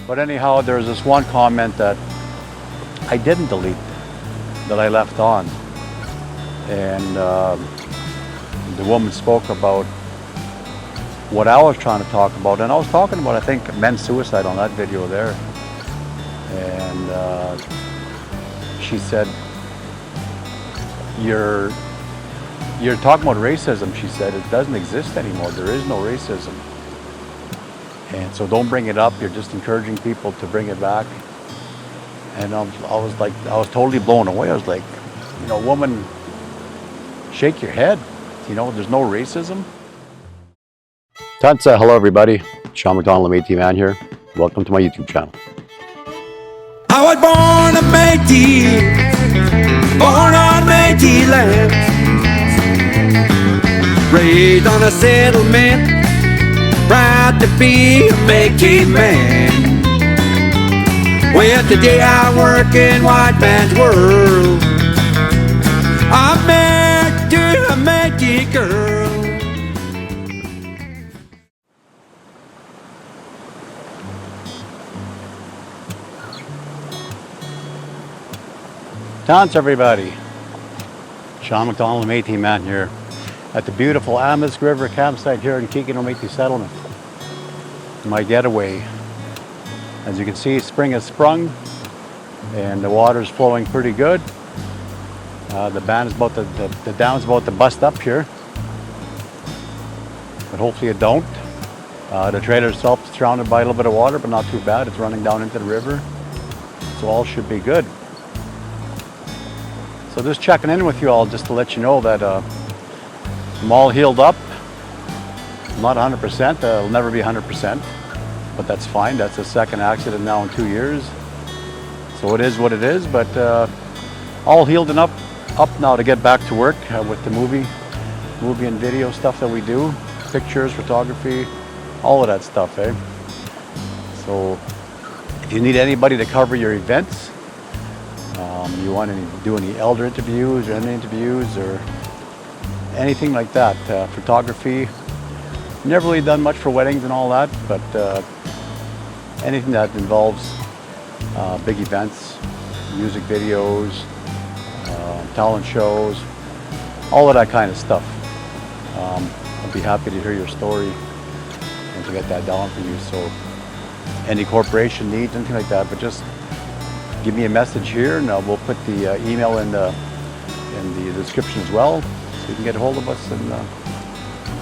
But anyhow, there's this one comment that I didn't delete that I left on. And the woman spoke about what I was trying to talk about. And I was talking about, I think, men's suicide on that video there. And she said, you're talking about racism. She said, it doesn't exist anymore. There is no racism. And so don't bring it up. You're just encouraging people to bring it back. And I was totally blown away. I was like, you know, woman, shake your head. You know, there's no racism. Tansi, hello everybody. Sean McDonald, the Métis man here. Welcome to my YouTube channel. I was born a Métis, born on Métis land, raised on a settlement, proud to be a Métis man. Well, today I work in white man's world. I'm married to a Métis girl. Tansi, everybody. Sean McDonald, the Métis man here at the beautiful Amisk River Campsite here in Kikino Métis Settlement. My getaway. As you can see, spring has sprung and the water's flowing pretty good. The dam's about to bust up here, but hopefully it don't. The trailer itself is surrounded by a little bit of water, but not too bad. It's running down into the river, so all should be good. So just checking in with you all just to let you know that I'm all healed up. I'm not 100%, it'll never be 100%, but that's fine. That's the second accident now in 2 years. So it is what it is, but all healed and up now to get back to work with the movie and video stuff that we do, pictures, photography, all of that stuff, eh? So if you need anybody to cover your events, you want to do any elder interviews or any interviews or anything like that, photography. Never really done much for weddings and all that, but anything that involves big events, music videos, talent shows, all of that kind of stuff. I'd be happy to hear your story and to get that down for you. So any corporation needs anything like that, but just give me a message here, and we'll put the email in the description as well, so you can get a hold of us and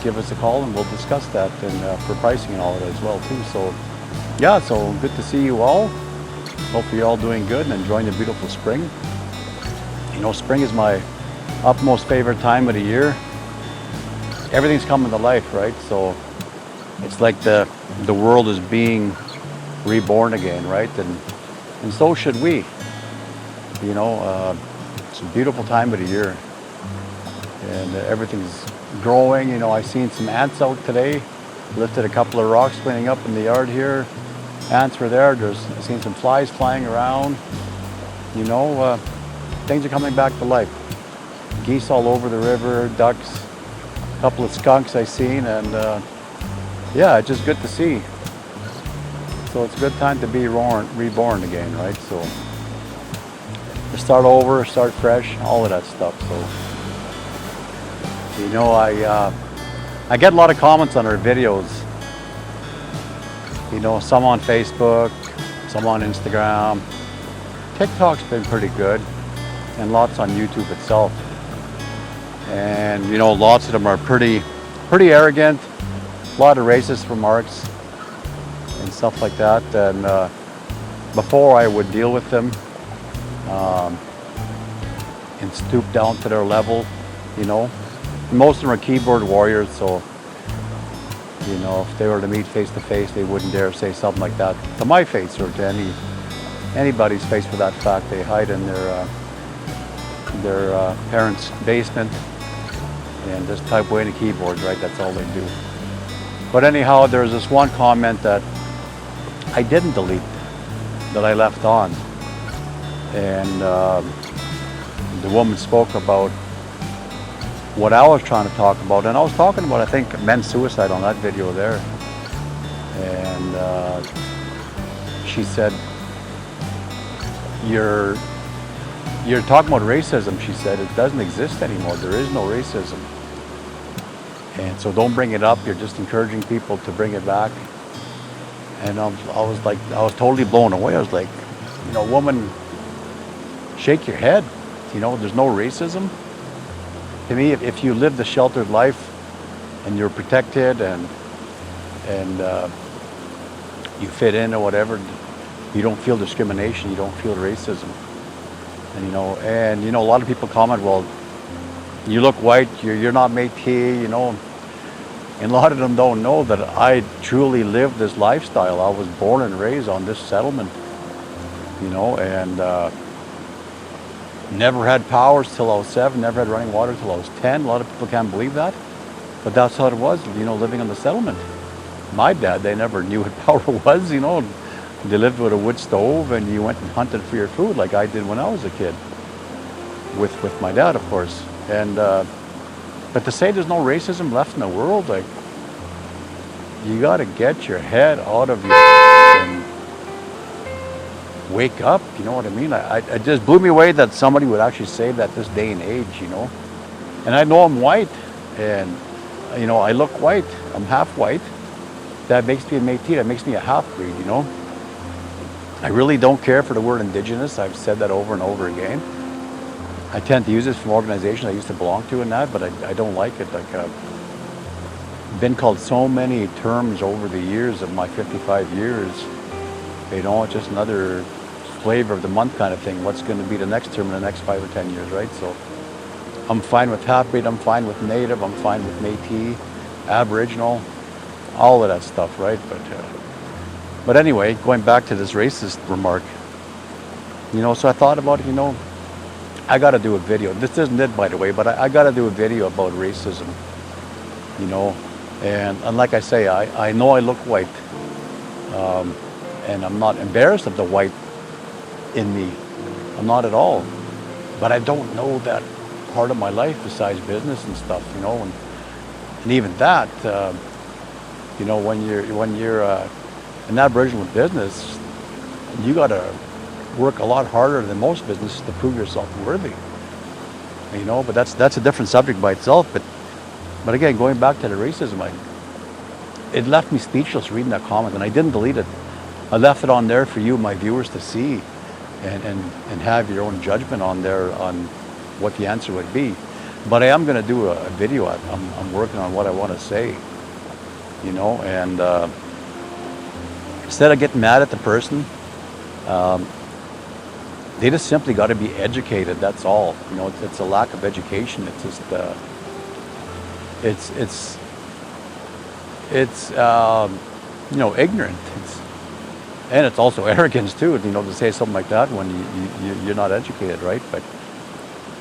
give us a call, and we'll discuss that and for pricing and all of that as well too. So yeah, so good to see you all. Hopefully you're all doing good and enjoying the beautiful spring. You know, spring is my utmost favorite time of the year. Everything's coming to life, right? So it's like the world is being reborn again, right? And so should we. You know, it's a beautiful time of the year, and everything's growing. You know, I've seen some ants out today. Lifted a couple of rocks cleaning up in the yard here. Ants were there. I've seen some flies flying around. You know, things are coming back to life. Geese all over the river, ducks, a couple of skunks I've seen, and yeah, it's just good to see. So it's a good time to be reborn again, right? So to start over, start fresh, all of that stuff. So, you know, I get a lot of comments on our videos. You know, some on Facebook, some on Instagram. TikTok's been pretty good, and lots on YouTube itself. And you know, lots of them are pretty arrogant, a lot of racist remarks and stuff like that. And before I would deal with them and stoop down to their level, you know. Most of them are keyboard warriors, so you know, if they were to meet face to face, they wouldn't dare say something like that to my face or to anybody's face for that fact. They hide in their parents' basement and just type away the keyboards, right? That's all they do. But anyhow, there's this one comment that I didn't delete that I left on, and the woman spoke about what I was trying to talk about, and I was talking about, I think, men's suicide on that video there. And she said, you're talking about racism, she said. It doesn't exist anymore. There is no racism. And so don't bring it up. You're just encouraging people to bring it back. And I was totally blown away. I was like, woman, shake your head. There's no racism. To me, if you live the sheltered life and you're protected and you fit in or whatever, you don't feel discrimination, you don't feel racism. And a lot of people comment, well, you look white, you're not Métis, and a lot of them don't know that I truly live this lifestyle. I was born and raised on this settlement, and never had powers till I was 7, never had running water till I was 10. A lot of people can't believe that, but that's how it was, living on the settlement. My dad, they never knew what power was, They lived with a wood stove, and you went and hunted for your food like I did when I was a kid, with my dad, of course. And but to say there's no racism left in the world, like, you got to get your head out of your and wake up. You know what I mean? It just blew me away that somebody would actually say that this day and age. And I know I'm white, and I look white. I'm half white. That makes me a Métis. That makes me a half-breed. I really don't care for the word Indigenous. I've said that over and over again. I tend to use it from organizations I used to belong to and that, but I don't like it. Like, I've been called so many terms over the years of my 55 years. It's just another flavor of the month kind of thing. What's going to be the next term in the next 5 or 10 years, right? So I'm fine with half-breed, I'm fine with Native, I'm fine with Métis, Aboriginal, all of that stuff, right? But anyway, going back to this racist remark, so I thought about it, I got to do a video. This isn't it, by the way, but I got to do a video about racism, and like I say, I know I look white, and I'm not embarrassed of the white in me. I'm not at all. But I don't know that part of my life besides business and stuff, and even that, when you're an Aboriginal business, you got to work a lot harder than most businesses to prove yourself worthy. But that's a different subject by itself. But again, going back to the racism, it left me speechless reading that comment, and I didn't delete it. I left it on there for you, my viewers, to see and have your own judgment on there on what the answer would be. But I am going to do a video. I'm working on what I want to say, and instead of getting mad at the person, they just simply got to be educated. That's all. It's a lack of education. It's just it's ignorant. And it's also arrogance too. To say something like that when you're not educated, right? But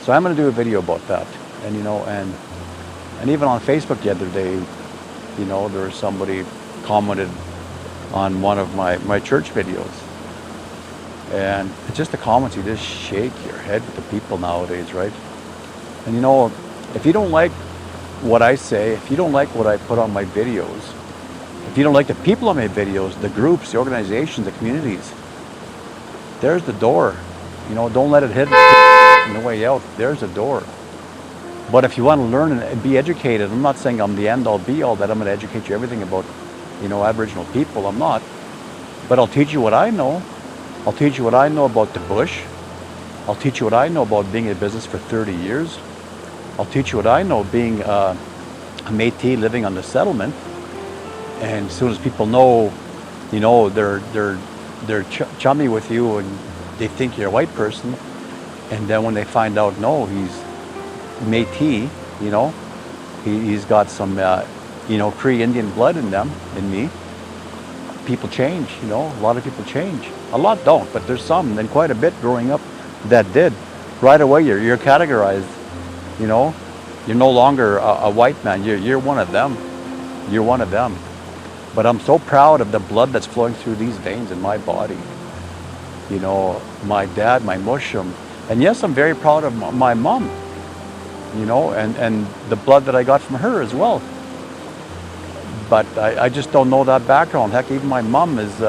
so I'm going to do a video about that, and and even on Facebook the other day, there was somebody commented on one of my church videos. And it's just the comments, you just shake your head with the people nowadays, right? And if you don't like what I say, if you don't like what I put on my videos, if you don't like the people on my videos, the groups, the organizations, the communities, there's the door. Don't let it hit on the way out. There's the door. But if you want to learn and be educated, I'm not saying I'm the end-all be-all, that I'm going to educate you everything about Aboriginal people. I'm not. But I'll teach you what I know. I'll teach you what I know about the bush. I'll teach you what I know about being in business for 30 years. I'll teach you what I know being a Métis living on the settlement. And as soon as people know, they're chummy with you and they think you're a white person. And then when they find out, no, he's Métis, he's got some Cree Indian blood in me. People change, a lot of people change. A lot don't, but there's some, and quite a bit growing up that did. Right away, you're categorized, You're no longer a white man, you're one of them. You're one of them. But I'm so proud of the blood that's flowing through these veins in my body. My dad, my mushroom. And yes, I'm very proud of my mom, and the blood that I got from her as well. But I just don't know that background. Heck, even my mom is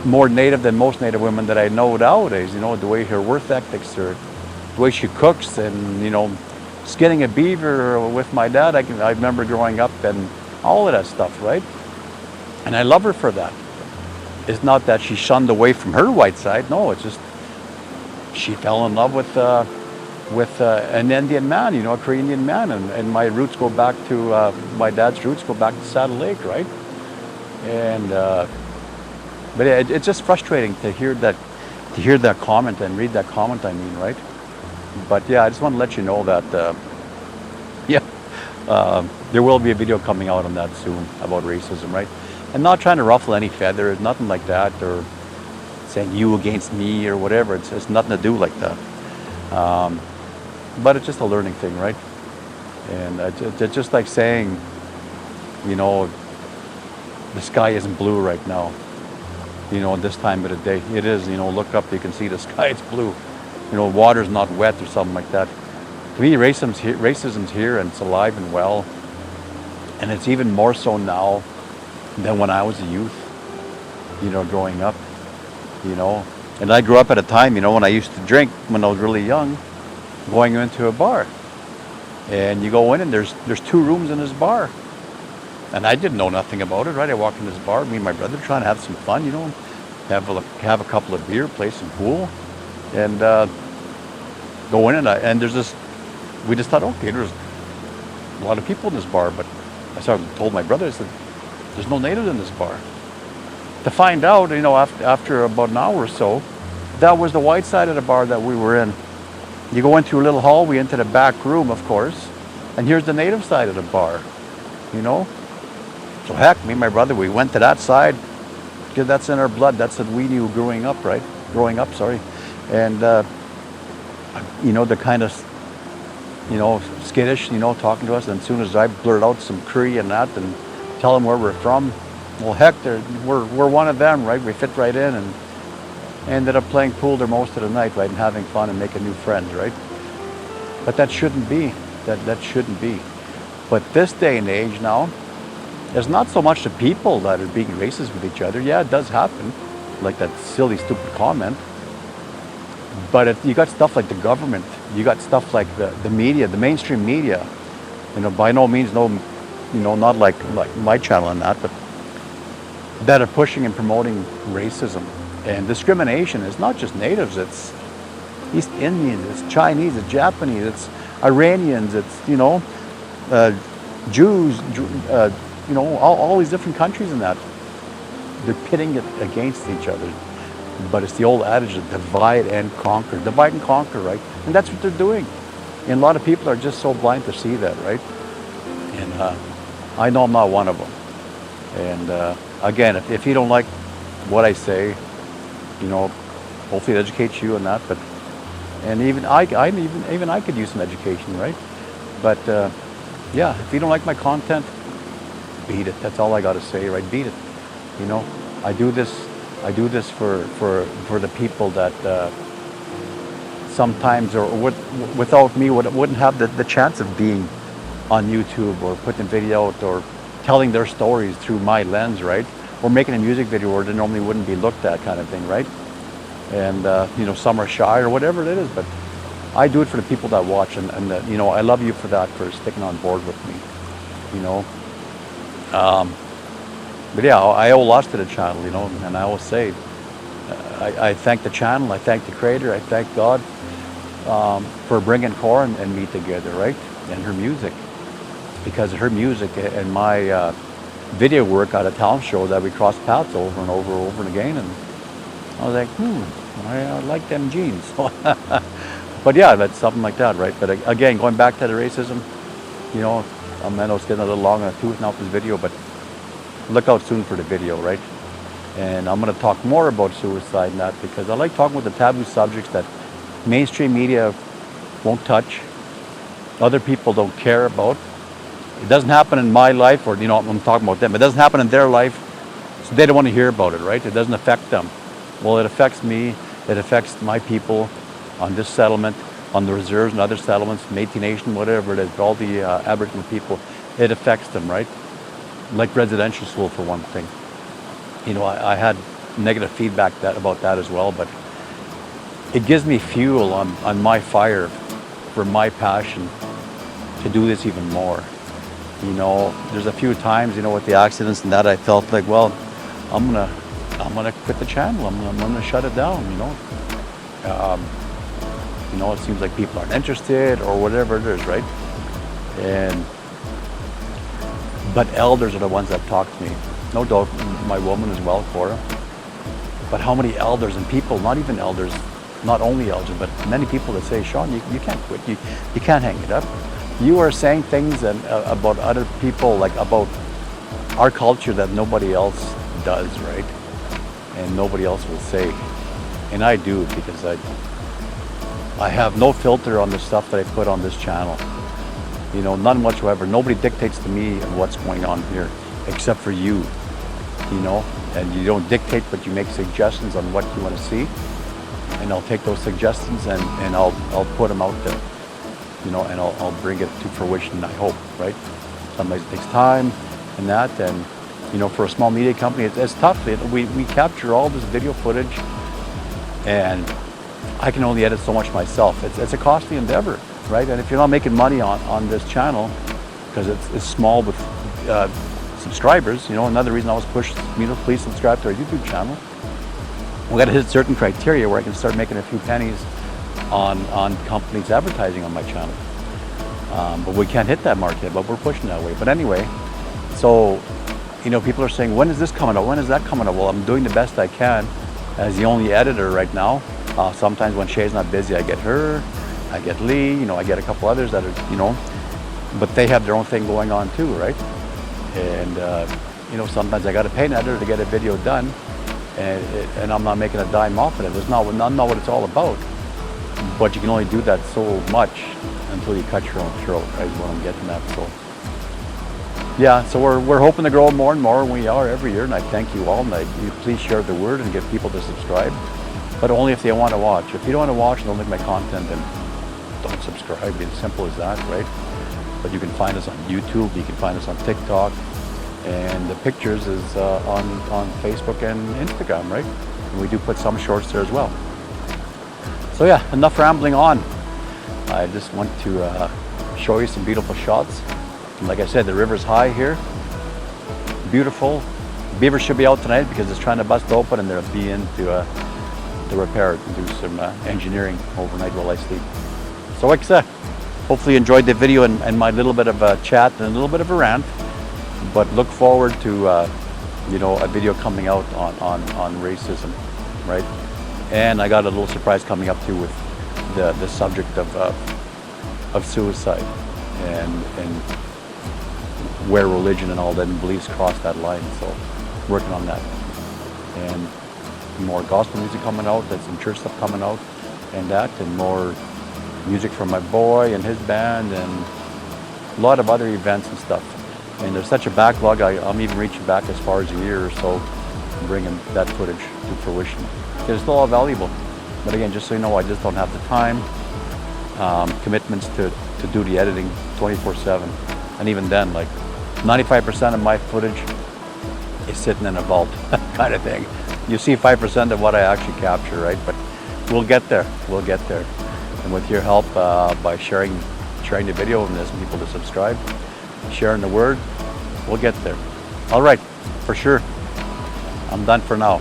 more Native than most Native women that I know nowadays. You know, the way her work ethics are, the way she cooks, and you know, skinning a beaver with my dad. I remember growing up and all of that stuff, right? And I love her for that. It's not that she shunned away from her white side. No, it's just she fell in love with an Indian man, you know, a Cree Indian man, and my roots go back to my dad's roots go back to Saddle Lake, right? And but it's just frustrating to hear that comment and read that comment. I mean, right? But yeah, I just want to let you know that there will be a video coming out on that soon about racism, right? I'm not trying to ruffle any feathers, nothing like that, or saying you against me or whatever. It's nothing to do like that. But it's just a learning thing, right? And it's just like saying, you know, the sky isn't blue right now. You know, this time of the day, it is. You know, look up, you can see the sky, it's blue. You know, water's not wet or something like that. To me, racism's here and it's alive and well. And it's even more so now than when I was a youth, you know, growing up, you know. And I grew up at a time, you know, when I used to drink when I was really young, going into a bar. And you go in and there's 2 rooms in this bar. And I didn't know nothing about it, right? I walked in this bar, me and my brother trying to have some fun, you know, have a couple of beer, play some pool, and go in and there's this, we just thought, okay, there's a lot of people in this bar, but I told my brother, I said, there's no natives in this bar. To find out, you know, after about an hour or so, that was the white side of the bar that we were in. You go into a little hallway into the back room, of course, and here's the native side of the bar, you know. So heck, me and my brother, we went to that side because that's in our blood. That's what we knew growing up, sorry. And, you know, the kind of, you know, skittish, you know, talking to us. And as soon as I blurt out some Cree and that and tell them where we're from, well, heck, we're one of them, right? We fit right in and ended up playing pool there most of the night, right? And having fun and making new friends, right? But that shouldn't be. That shouldn't be. But this day and age now, it's not so much the people that are being racist with each other. Yeah, it does happen, like that silly, stupid comment. But you got stuff like the government. You got stuff like the media, the mainstream media. You know, by no means, no, you know, not like my channel and that, but that are pushing and promoting racism and discrimination. It's not just natives. It's East Indians. It's Chinese. It's Japanese. It's Iranians. It's, you know, Jews. You know, all these different countries in that. They're pitting it against each other. But it's the old adage of divide and conquer. Divide and conquer, right? And that's what they're doing. And a lot of people are just so blind to see that, right? And I know I'm not one of them. And again, if you don't like what I say, you know, hopefully it educates you on that. But and even I could use some education, right? But yeah, if you don't like my content, beat it. That's all I got to say, right? Beat it. You know, I do this for the people that sometimes or without me wouldn't have the chance of being on YouTube or putting a video out or telling their stories through my lens, right? Or making a music video where they normally wouldn't be looked at, kind of thing, right? And you know, some are shy or whatever it is, but I do it for the people that watch, and you know, I love you for that, for sticking on board with me, you know. But yeah, I owe lots to the channel, you know, and I always say, I thank the channel, I thank the creator, I thank God for bringing Cora and me together, right? And her music, because of her music and my video work at a talent show that we crossed paths over and over again, and I was like, I like them jeans. But yeah, that's something like that, right? But again, going back to the racism, you know, I know it's getting a little long in the tooth now for this video, but look out soon for the video, right? And I'm going to talk more about suicide and that, because I like talking with the taboo subjects that mainstream media won't touch, other people don't care about. It doesn't happen in my life, or, you know, I'm talking about them. It doesn't happen in their life, so they don't want to hear about it, right? It doesn't affect them. Well, it affects me. It affects my people on this settlement, on the reserves and other settlements, Métis Nation, whatever it is, all the Aboriginal people. It affects them, right? Like residential school, for one thing. You know, I had negative feedback about that as well, but it gives me fuel on my fire for my passion to do this even more. You know, there's a few times, you know, with the accidents and that, I felt like, well, I'm gonna quit the channel. I'm gonna shut it down. You know, it seems like people aren't interested or whatever it is, right? But elders are the ones that talk to me. No doubt, my woman as well, Cora. But how many elders and people, not even elders, not only elders, but many people that say, Sean, you can't quit. You can't hang it up. You are saying things about other people, like about our culture that nobody else does, right? And nobody else will say. And I do, because I have no filter on the stuff that I put on this channel. You know, none whatsoever. Nobody dictates to me what's going on here, except for you. You know, and you don't dictate, but you make suggestions on what you want to see. And I'll take those suggestions and I'll put them out there. You know, and I'll bring it to fruition, I hope, right? Sometimes it takes time and that, and you know, for a small media company, it's tough. We capture all this video footage, and I can only edit so much myself. It's a costly endeavor, right? And if you're not making money on this channel, because it's small with subscribers, you know, another reason I always push, you know, please subscribe to our YouTube channel. We got to hit certain criteria where I can start making a few pennies on companies advertising on my channel. But we can't hit that mark yet, but we're pushing that way. But anyway, so, you know, people are saying, when is this coming out? When is that coming out? Well, I'm doing the best I can as the only editor right now. Sometimes when Shay's not busy, I get her, I get Lee, you know, I get a couple others that are, you know, but they have their own thing going on too, right? And, you know, sometimes I got to pay an editor to get a video done, and I'm not making a dime off of it. That's not what it's all about. But you can only do that so much until you cut your own throat, right? Is what I'm getting at. So, yeah, so we're hoping to grow more and more, and we are every year. And I thank you all, and you please share the word and get people to subscribe, but only if they want to watch. If you don't want to watch and don't like my content, then don't subscribe. It's simple as that, right? But you can find us on YouTube. You can find us on TikTok, and the pictures is on Facebook and Instagram, right? And we do put some shorts there as well. So yeah, enough rambling on. I just want to show you some beautiful shots. And like I said, the river's high here. Beautiful. Beavers should be out tonight because it's trying to bust open, and they'll be in to repair it and do some engineering overnight while I sleep. So like I said, hopefully you enjoyed the video and my little bit of a chat and a little bit of a rant. But look forward to you know, a video coming out on racism, right? And I got a little surprise coming up too with the subject of suicide and where religion and all that and beliefs cross that line. So working on that, and more gospel music coming out. There's some church stuff coming out, and more music from my boy and his band, and a lot of other events and stuff. And there's such a backlog. I'm even reaching back as far as a year or so, bringing that footage to fruition. It's still all valuable, but again, just so you know, I just don't have the time, commitments to do the editing 24/7, and even then, like 95% of my footage is sitting in a vault, kind of thing. You see 5% of what I actually capture, right? But we'll get there. We'll get there, and with your help, by sharing the video and asking people to subscribe, sharing the word, we'll get there. All right, for sure. I'm done for now.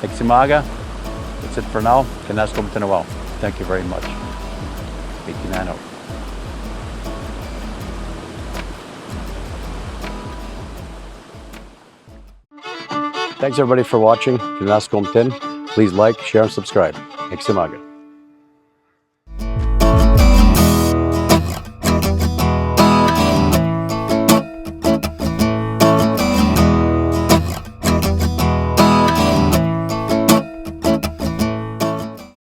Iksimaga. That's it for now. Thank you very much. Kikino. Thanks everybody for watching. Please like, share, and subscribe. Iksimaga.